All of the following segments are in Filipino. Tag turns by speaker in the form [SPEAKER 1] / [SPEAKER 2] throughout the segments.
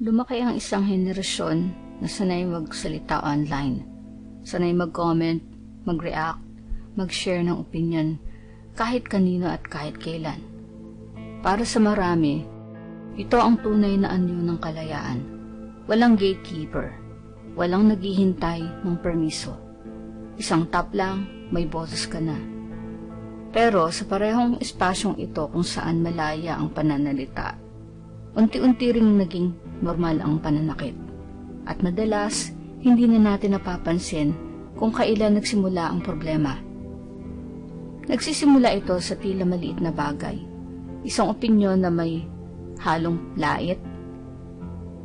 [SPEAKER 1] Lumaki ang isang henerasyon na sanay magsalita online. Sanay mag-comment, mag-react, mag-share ng opinion kahit kanino at kahit kailan. Para sa marami, ito ang tunay na anyo ng kalayaan. Walang gatekeeper, walang naghihintay ng permiso. Isang tap lang, may boses ka na. Pero sa parehong espasyong ito kung saan malaya ang pananalita, unti-unti ring naging normal ang pananakit. At madalas, hindi na natin napapansin kung kailan nagsimula ang problema. Nagsisimula ito sa tila maliit na bagay. Isang opinyon na may halong lait,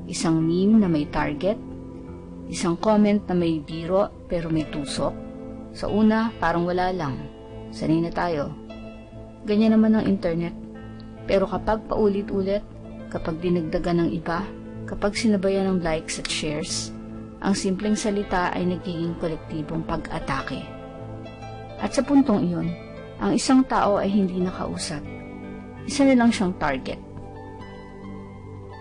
[SPEAKER 1] isang meme na may target, isang comment na may biro pero may tusok. Sa una, parang wala lang. Sanay na tayo. Ganyan naman ang internet. Pero kapag paulit-ulit, kapag dinagdagan ng iba, kapag sinabayan ng likes at shares, ang simpleng salita ay nagiging kolektibong pag-atake. At sa puntong iyon, ang isang tao ay hindi nakausap. Isa na lang siyang target.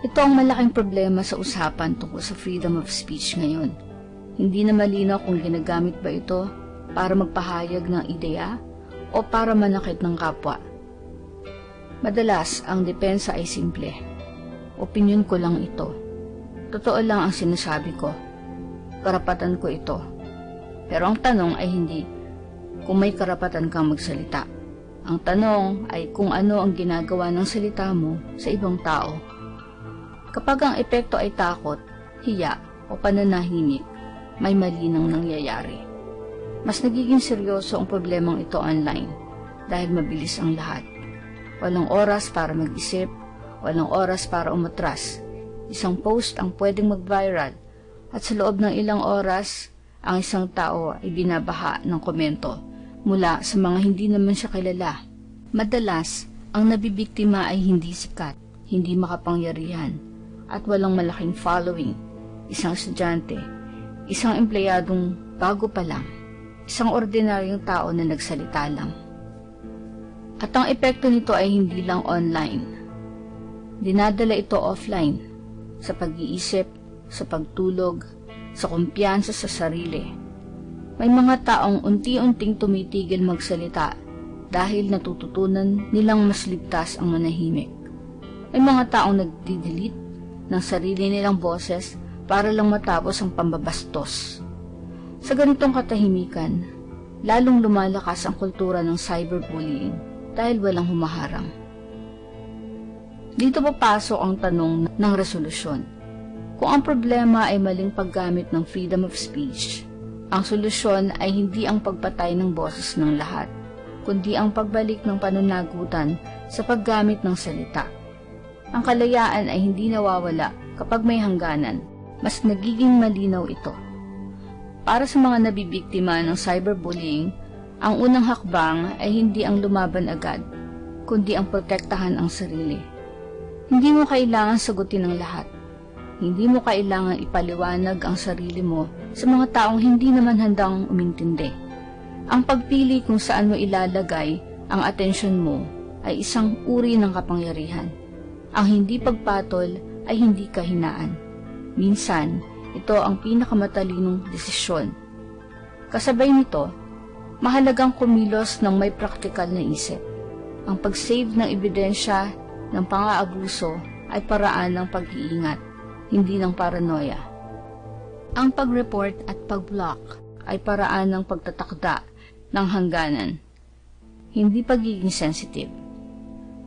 [SPEAKER 1] Ito ang malaking problema sa usapan tungkol sa freedom of speech ngayon. Hindi na malinaw kung ginagamit ba ito para magpahayag ng ideya o para manakit ng kapwa. Madalas, ang depensa ay simple. Opinyon ko lang ito. Totoo lang ang sinasabi ko. Karapatan ko ito. Pero ang tanong ay hindi kung may karapatan kang magsalita. Ang tanong ay kung ano ang ginagawa ng salita mo sa ibang tao. Kapag ang epekto ay takot, hiya o pananahimik, may mali nang nangyayari. Mas nagiging seryoso ang problemang ito online dahil mabilis ang lahat. Walang oras para mag-isip, walang oras para umatras. Isang post ang pwedeng mag-viral at sa loob ng ilang oras, ang isang tao ay binabaha ng komento mula sa mga hindi naman siya kilala. Madalas, ang nabibiktima ay hindi sikat, hindi makapangyarihan, at walang malaking following. Isang estudyante, isang empleyadong bago pa lang, isang ordinaryong tao na nagsalita lang. At ang epekto nito ay hindi lang online. Dinadala ito offline, sa pag-iisip, sa pagtulog, sa kumpiyansa sa sarili. May mga taong unti-unting tumitigil magsalita dahil natututunan nilang mas ligtas ang manahimik. May mga taong nagdi-delete ng sarili nilang boses para lang matapos ang pambabastos. Sa ganitong katahimikan, lalong lumalakas ang kultura ng cyberbullying dahil walang humaharang. Dito papasok ang tanong ng resolusyon. Kung ang problema ay maling paggamit ng freedom of speech, ang solusyon ay hindi ang pagpatay ng boses ng lahat, kundi ang pagbalik ng pananagutan sa paggamit ng salita. Ang kalayaan ay hindi nawawala kapag may hangganan, mas nagiging malinaw ito. Para sa mga nabibiktima ng cyberbullying, ang unang hakbang ay hindi ang lumaban agad, kundi ang protektahan ang sarili. Hindi mo kailangan sagutin ang lahat. Hindi mo kailangan ipaliwanag ang sarili mo sa mga taong hindi naman handang umintindi. Ang pagpili kung saan mo ilalagay ang atensyon mo ay isang uri ng kapangyarihan. Ang hindi pagpatol ay hindi kahinaan. Minsan, ito ang pinakamatalinong desisyon. Kasabay nito, mahalagang kumilos ng may praktikal na isip. Ang pag-save ng ebidensya ng pang-aabuso ay paraan ng pag-iingat, hindi ng paranoia. Ang pag-report at pag-block ay paraan ng pagtatakda ng hangganan, hindi pagiging sensitive.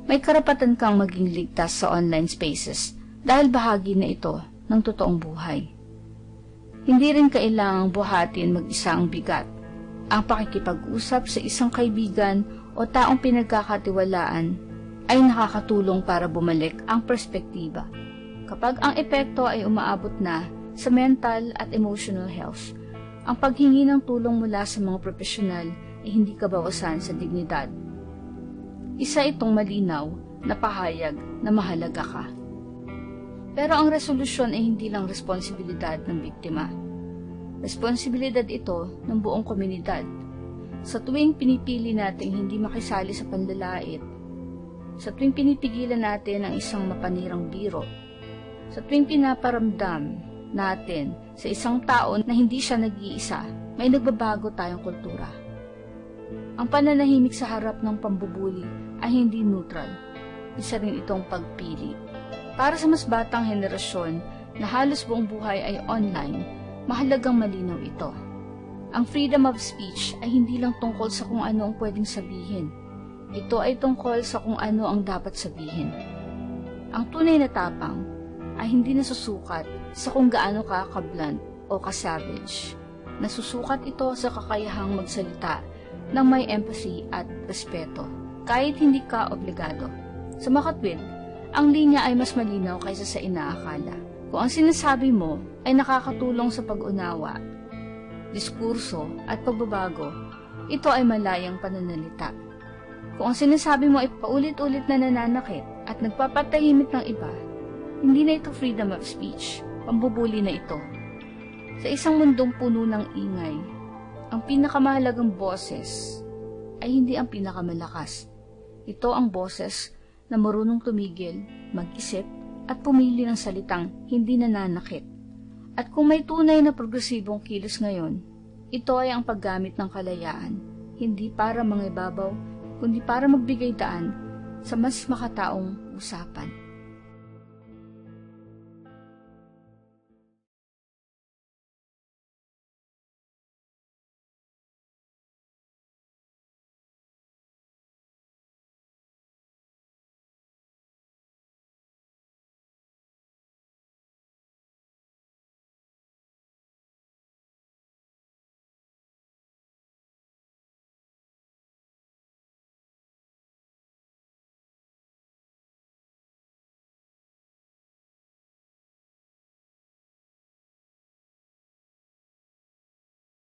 [SPEAKER 1] May karapatan kang maging ligtas sa online spaces dahil bahagi na ito ng totoong buhay. Hindi rin kailangang buhatin mag-isa ang bigat. Ang pakikipag-usap sa isang kaibigan o taong pinagkakatiwalaan ay nakakatulong para bumalik ang perspektiba. Kapag ang epekto ay umaabot na sa mental at emotional health, ang paghingi ng tulong mula sa mga profesional ay hindi kabawasan sa dignidad. Isa itong malinaw na pahayag na mahalaga ka. Pero ang resolusyon ay hindi lang responsibilidad ng biktima. Responsibilidad ito ng buong komunidad. Sa tuwing pinipili nating hindi makisali sa panlalait, sa tuwing pinipigilan natin ang isang mapanirang biro, Sa tuwing pinaparamdam natin sa isang tao na hindi siya nag-iisa, may nagbabago tayong kultura. Ang pananahimik sa harap ng pambubuli ay hindi neutral. Isa rin itong pagpili. Para sa mas batang henerasyon na halos buong buhay ay online, mahalagang malinaw ito. Ang freedom of speech ay hindi lang tungkol sa kung ano ang pwedeng sabihin. Ito ay tungkol sa kung ano ang dapat sabihin. Ang tunay na tapang ay hindi nasusukat sa kung gaano ka ka-blunt o ka-savage. Nasusukat ito sa kakayahang magsalita ng may empathy at respeto, kahit hindi ka obligado. Sa makatwid, ang linya ay mas malinaw kaysa sa inaakala. Kung ang sinasabi mo ay nakakatulong sa pag-unawa, diskurso at pagbabago, ito ay malayang pananalita. Kung ang sinasabi mo ay paulit-ulit na nananakit at nagpapatahimik ng iba, hindi na ito freedom of speech, pambubuli na ito. Sa isang mundong puno ng ingay, ang pinakamahalagang boses ay hindi ang pinakamalakas. Ito ang boses na marunong tumigil, mag-isip, at pumili ng salitang hindi nananakit. At kung may tunay na progresibong kilos ngayon, ito ay ang paggamit ng kalayaan, hindi para mangibabaw, kundi para magbigay daan sa mas makataong usapan.